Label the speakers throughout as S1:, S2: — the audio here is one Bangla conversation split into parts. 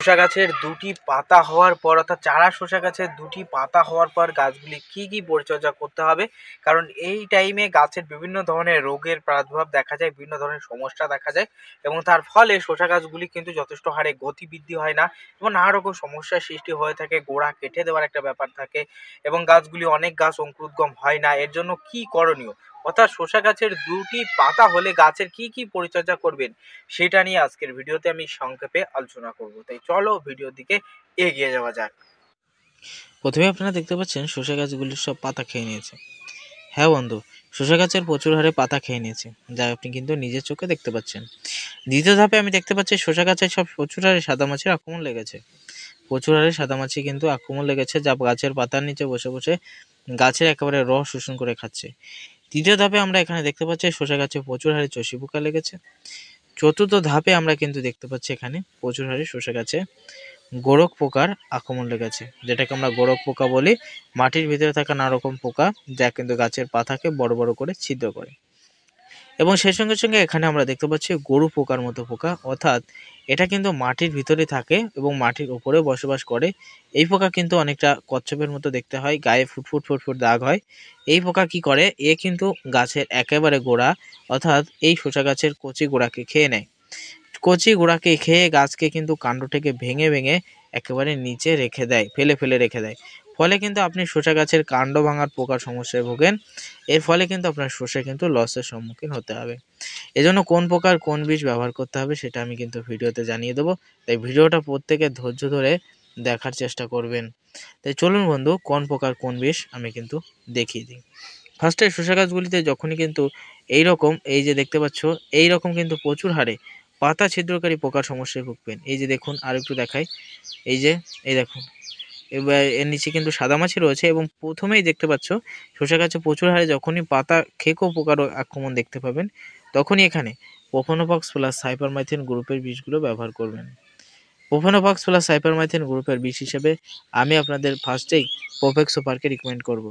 S1: শসা গাছের দুটি পাতা হওয়ার পর অর্থাৎ চারা শসা গাছের দুটি পাতা হওয়ার পর গাছগুলি কি পরিচর্যা করতে হবে, কারণ এই টাইমে গাছের বিভিন্ন ধরনের রোগের প্রাদুর্ভাব দেখা যায়, বিভিন্ন ধরনের সমস্যা দেখা যায় এবং তার ফলে শসা গাছগুলি কিন্তু যথেষ্ট হারে গতি বৃদ্ধি হয় না এবং নানা রকম সমস্যার সৃষ্টি হয়ে থাকে। গোড়া কেটে দেওয়ার একটা ব্যাপার থাকে এবং গাছগুলি অনেক গাছ অঙ্কুরোদ্গম হয় না। এর জন্য কি করণীয়, অর্থাৎ শসা গাছের দুটি পাতা হলে গাছের কি পরিচর্যা করবেন সেটা নিয়ে আজকের ভিডিওতে আমি সংক্ষেপে আলোচনা করব। তাই চলো ভিডিওর দিকে এগিয়ে যাওয়া যাক।
S2: প্রথমে আপনারা দেখতে পাচ্ছেন শসা গাছগুলির সব পাতা খেয়ে নিয়েছে। হ্যাঁ বন্ধু, শসা গাছের প্রচুর হারে পাতা খেয়ে নিয়েছে, যা আপনি কিন্তু নিজের চোখে দেখতে পাচ্ছেন। দ্বিতীয় ধাপে আমি দেখতে পাচ্ছি শসা গাছের সব প্রচুর হারে সাদা মাছির আক্রমণ লেগেছে। প্রচুর হারে সাদা মাছি কিন্তু আক্রমণ লেগেছে, যা গাছের পাতার নিচে বসে বসে গাছের একেবারে রস শোষণ করে খাচ্ছে। তৃতীয় ধাপে আমরা এখানে দেখতে পাচ্ছি শসা গাছে প্রচুর হারে চষি পোকা লেগেছে। চতুর্থ ধাপে আমরা কিন্তু দেখতে পাচ্ছি এখানে প্রচুর হারে শসা গাছে গোরক পোকার আক্রমণ লেগেছে, যেটাকে আমরা গোরক পোকা বলি। মাটির ভিতরে থাকা নানা রকম পোকা, যা কিন্তু গাছের পাতাকে বড় বড় করে ছিদ্র করে। এবং সেই সঙ্গে সঙ্গে এখানে আমরা দেখতে পাচ্ছি গরু পোকার মতো পোকা, অর্থাৎ এটা কিন্তু মাটির ভিতরে থাকে এবং মাটির উপরে বসবাস করে। এই পোকা কিন্তু অনেকটা কচ্ছপের মতো দেখতে হয়, গায়ে ফুটফুট দাগ হয়। এই পোকা কি করে, এ কিন্তু গাছের একেবারে গোড়া অর্থাৎ এই শসা গাছের কচি গোড়াকে খেয়ে নেয়। কচি গোড়াকে খেয়ে গাছকে কিন্তু কাণ্ড থেকে ভেঙে ভেঙে একেবারে নিচে রেখে দেয়, ফেলে রেখে দেয়। ফলে কিন্তু আপনি শসা গাছের কাণ্ড ভাঙার পোকার সমস্যায় ভোগেন। এর ফলে কিন্তু আপনার শসা কিন্তু লসের সম্মুখীন হতে হবে। এজন্য কোন প্রকার কোন বীজ ব্যবহার করতে হবে সেটা আমি কিন্তু ভিডিওতে জানিয়ে দেবো। তাই ভিডিওটা প্রত্যেকে ধৈর্য ধরে দেখার চেষ্টা করবেন। তাই চলুন বন্ধু, কোন প্রকার কোন বীজ আমি কিন্তু দেখিয়ে দিই। ফার্স্টে শসা গাছগুলিতে যখনই কিন্তু এইরকম, এই যে দেখতে পাচ্ছ, এইরকম কিন্তু প্রচুর হারে পাতা ছিদ্রকারী পোকার সমস্যায় ভুগবেন। এই যে দেখুন, আর একটু দেখাই, এই দেখুন, এবার এর নিচে কিন্তু সাদা মাছি রয়েছে এবং প্রথমেই দেখতে পাচ্ছ শসা গাছে প্রচুর হারে যখনই পাতা খেকো পোকার আক্রমণ দেখতে পাবেন, তখনই এখানে প্রোফেনোফক্স প্লাস সাইপারমাইথিন গ্রুপের বীজগুলো ব্যবহার করবেন। প্রোফেনোফক্স প্লাস সাইপারমাইথিন গ্রুপের বীজ হিসেবে আমি আপনাদের ফার্স্টেই প্রোফেক্স সুপারকে রিকমেন্ড করব।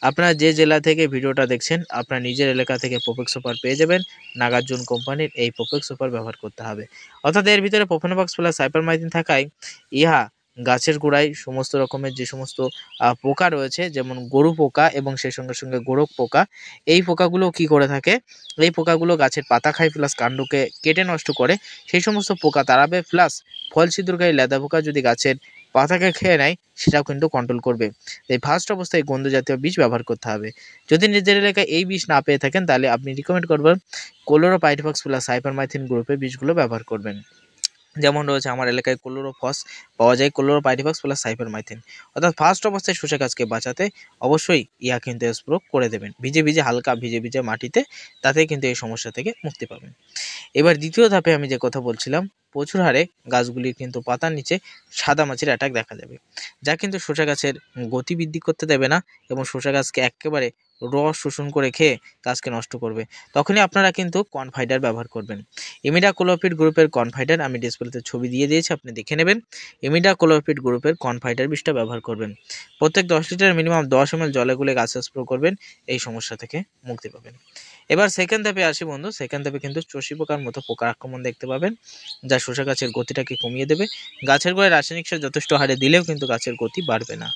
S2: আপনারা যে জেলা থেকে ভিডিওটা দেখছেন, আপনার নিজের এলাকা থেকে প্রোফেক্স সুপার পেয়ে যাবেন। নাগার্জুন কোম্পানির এই প্রোফেক্স সুপার ব্যবহার করতে হবে। অর্থাৎ এর ভিতরে প্রোফেনোফক্স প্লাস সাইপারমাইথিন থাকায় ইহা গাছের গোড়ায় সমস্ত রকমের যে সমস্ত পোকা রয়েছে, যেমন গরু পোকা এবং সেই সঙ্গে সঙ্গে গোরক পোকা, এই পোকাগুলো কি করে থাকে, এই পোকাগুলো গাছের পাতা খায় প্লাস কাণ্ডকে কেটে নষ্ট করে। সেই সমস্ত পোকা তাড়াবে, প্লাস ফল ছিদ্রকারী লেদা পোকা যদি গাছের পাতাকে খেয়ে নেয় সেটাও কিন্তু কন্ট্রোল করবে। তাই ফার্স্ট অবস্থায় গন্ধ জাতীয় বীজ ব্যবহার করতে হবে। যদি নিজের এলাকায় এই বীজ না পেয়ে থাকেন, তাহলে আপনি রিকমেন্ড করবেন ক্লোরোপাইরিফক্স প্লাস সাইপারমাইথিন গ্রুপের বীজগুলো ব্যবহার করবেন। যেমন রয়েছে আমার এলাকায় ক্লোরোফস পাওয়া যায়, ক্লোরোপাইরিফক্স প্লাস সাইপারমাইথিন। অর্থাৎ ফার্স্ট অবস্থায় শসা গাছকে বাঁচাতে অবশ্যই ইহা কিন্তু স্প্রে করে দেবেন ভিজে হালকা ভিজে মাটিতে, তাতে কিন্তু এই সমস্যা থেকে মুক্তি পাবেন। এবার দ্বিতীয় ধাপে আমি যে কথা বলছিলাম, প্রচুর হারে গাছগুলির কিন্তু পাতার নিচে সাদা মাছির অ্যাটাক দেখা যাবে, যা কিন্তু শসা গাছের গতি বৃদ্ধি করতে দেবে না এবং শসা গাছকে একেবারে রস শোষণ করে খেয়ে গাছকে নষ্ট করবে। তখনই আপনারা কিন্তু কনফাইডার ব্যবহার করবেন। ইমিডাক্লোপিড গ্রুপের কনফাইডার আমি ডিসপ্লেতে ছবি দিয়ে দিয়েছি, আপনি দেখে নেবেন। ইমিডাক্লোপিড গ্রুপের কনফাইডার বীজটা ব্যবহার করবেন। প্রত্যেক 10 লিটার মিনিমাম 10 ml জলে গুলে গাছে স্প্রে করবেন, এই সমস্যা থেকে মুক্তি পাবেন। এবার সেকেন্ড ধাপে আসি বন্ধু। সেকেন্ড ধাপে কিন্তু চষি পোকার মতো পোকার আক্রমণ দেখতে পাবেন, যা শসা গাছের গতিটাকে কমিয়ে দেবে। গাছের গোড়ায় রাসায়নিক সার যথেষ্ট হারে দিলেও কিন্তু গাছের গতি বাড়বে না।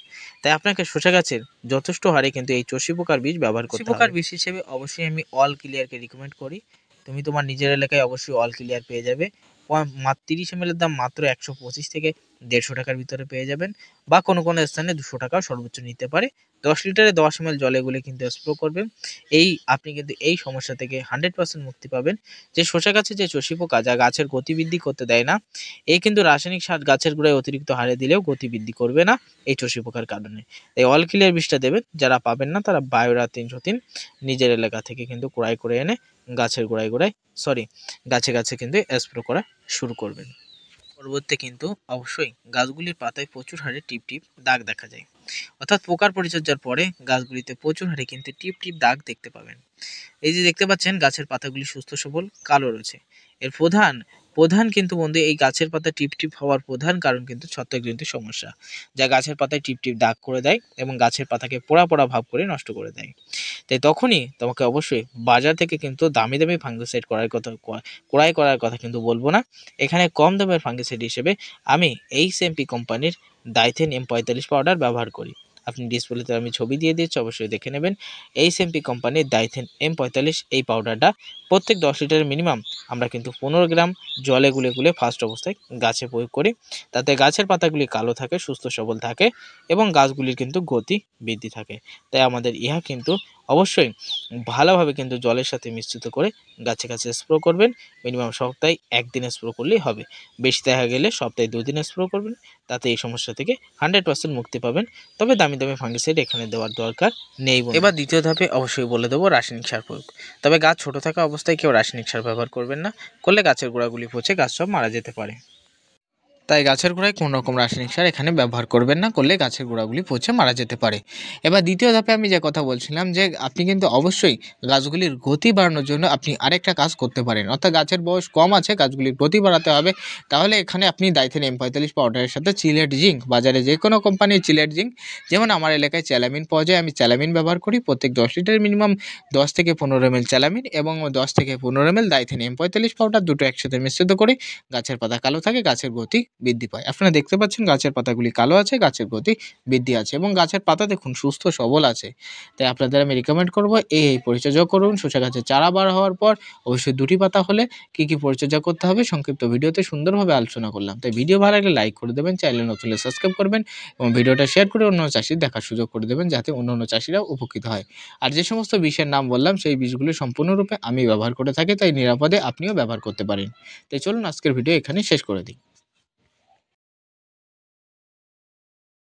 S2: তাই আপনাকে শসা গাছের যথেষ্ট হারে কিন্তু এই চষি পোকার বীজ ব্যবহার করতে হবে। পোকার বীজ হিসেবে অবশ্যই আমি অল ক্লিয়ারকে রিকমেন্ড করি। তুমি তোমার নিজের এলাকায় অবশ্যই অল ক্লিয়ার পেয়ে যাবে। মাত্র 30 ml এর দাম মাত্র 125 থেকে 150 টাকার ভিতরে পেয়ে যাবেন, বা কোনো স্থানে 200 টাকাও সর্বোচ্চ নিতে পারে। 10 লিটারে 10 ml জলে গুলে কিন্তু স্প্রে করবেন। আপনি কিন্তু এই সমস্যা থেকে 100% মুক্তি পাবেন। যে শসা গাছে যে চষি পোকা, যা গাছের গতি বৃদ্ধি করতে দেয় না, এই কিন্তু রাসায়নিক সার গাছের গোড়ায় অতিরিক্ত হারে দিলেও গতি বৃদ্ধি করবে না এই চষি পোকার কারণে। এই অল ক্লিয়ার বীজটা দেবেন। যারা পাবেন না তারা বায়োরা 303 নিজের এলাকা থেকে কিন্তু ক্রয় করে এনে গাছের গাছে কিন্তু স্প্রে করা শুরু করবেন। পরবর্তীতে কিন্তু অবশ্যই গাছগুলির পাতায় প্রচুর হারে টিপ দাগ দেখা যায়, অর্থাৎ পোকার পরিচর্যার পরে গাছগুলিতে প্রচুর হারে কিন্তু টিপ দাগ দেখতে পাবেন। এই যে দেখতে পাচ্ছেন গাছের পাতাগুলি সুস্থ সবল কালো রয়েছে, এর প্রধান কিন্তু বন্ধু এই গাছের পাতা টিপ হওয়ার প্রধান কারণ কিন্তু ছত্রাকজনিত সমস্যা, যা গাছের পাতায় টিপ দাগ করে দেয় এবং গাছের পাতাকে পোড়া ভাব করে নষ্ট করে দেয়। তাই তখনই তোমাকে অবশ্যই বাজার থেকে কিন্তু দামি ফাঙ্গিসাইড ক্রয় করার কথা কিন্তু বলবো না। এখানে কম দামের ফাঙ্গিসাইড হিসেবে আমি এইচএমপি কোম্পানির ডাইথেন M45 পাউডার ব্যবহার করি। আপনি ডিসপ্লেতে আমি ছবি দিয়ে দিচ্ছি, অবশ্যই দেখে নেবেন। এইচএমপি কোম্পানির ডাইথেন M45 এই পাউডারটা প্রত্যেক 10 লিটারের মিনিমাম আমরা কিন্তু 15 গ্রাম জলে গুলে ফার্স্ট অবস্থায় গাছে প্রয়োগ করি। তাতে গাছের পাতাগুলি কালো থাকে, সুস্থ সবল থাকে এবং গাছগুলির কিন্তু গতি বৃদ্ধি থাকে। তাই আমাদের ইহা কিন্তু অবশ্যই ভালোভাবে কিন্তু জলের সাথে মিশ্রিত করে গাছে স্প্রে করবেন। মিনিমাম সপ্তাহে 1 দিন স্প্রে করলেই হবে। বেশি দেখা গেলে সপ্তাহে 2 দিন স্প্রে করবেন, তাতে এই সমস্যা থেকে 100% মুক্তি পাবেন। তবে দামি ফাঙ্গিসাইড এখানে দেওয়ার দরকার নেই। এবার দ্বিতীয় ধাপে অবশ্যই বলে দেবো রাসায়নিক সার প্রয়োগ। তবে গাছ ছোট থাকা অবস্থায় কেউ রাসায়নিক সার ব্যবহার করবেন না, করলে গাছের গোড়াগুলি পচে গাছ সব মারা যেতে পারে। তাই গাছের গোড়ায় কোনো রকম রাসায়নিক সার এখানে ব্যবহার করবেন না, করলে গাছের গোড়াগুলি পচে মারা যেতে পারে। এবার দ্বিতীয় ধাপে আমি যে কথা বলছিলাম যে আপনি কিন্তু অবশ্যই গাছগুলির গতি বাড়ানোর জন্য আপনি আরেকটা কাজ করতে পারেন, অর্থাৎ গাছের বয়স কম আছে, গাছগুলির গতি বাড়াতে হবে। তাহলে এখানে আপনি ডাইথেন M45 পাউডারের সাথে চিলেট জিঙ্ক, বাজারে যে কোনো কোম্পানির চিলেট জিঙ্ক, যেমন আমার এলাকায় চ্যালামিন পাওয়া যায়, আমি চ্যালামিন ব্যবহার করি। প্রত্যেক 10 লিটার মিনিমাম 10 থেকে 15 ml চ্যালামিন এবং 10 থেকে 15 ml ডাইথেন M45 পাউডার, দুটো একসাথে মিশ্রিত করে গাছের পাতা কালো থাকে, গাছের গতি বৃদ্ধি পায়। আপনারা দেখতে পাচ্ছেন গাছের পাতাগুলি কালো আছে, গাছের গতি বৃদ্ধি আছে এবং গাছের পাতা দেখুন সুস্থ সবল আছে। তাই আপনাদের আমি রিকমেন্ড করব এই পরিচর্যা করুন। শসা গাছের চারা বার হওয়ার পর অবশ্যই 2টি পাতা হলে কি পরিচর্যা করতে হবে সংক্ষিপ্ত ভিডিওতে সুন্দরভাবে আলোচনা করলাম। তাই ভিডিও ভালো লাগলে লাইক করে দেবেন, চ্যানেলে নতুন হলে সাবস্ক্রাইব করবেন এবং ভিডিওটা শেয়ার করে অন্য চাষির দেখার সুযোগ করে দেবেন, যাতে অন্য চাষিরাও উপকৃত হয়। আর যে সমস্ত বিষের নাম বললাম সেই বিষগুলি সম্পূর্ণরূপে আমি ব্যবহার করে থাকি, তাই নিরাপদে আপনিও ব্যবহার করতে পারেন। তাই চলুন আজকের ভিডিও এখানে শেষ করে দিই।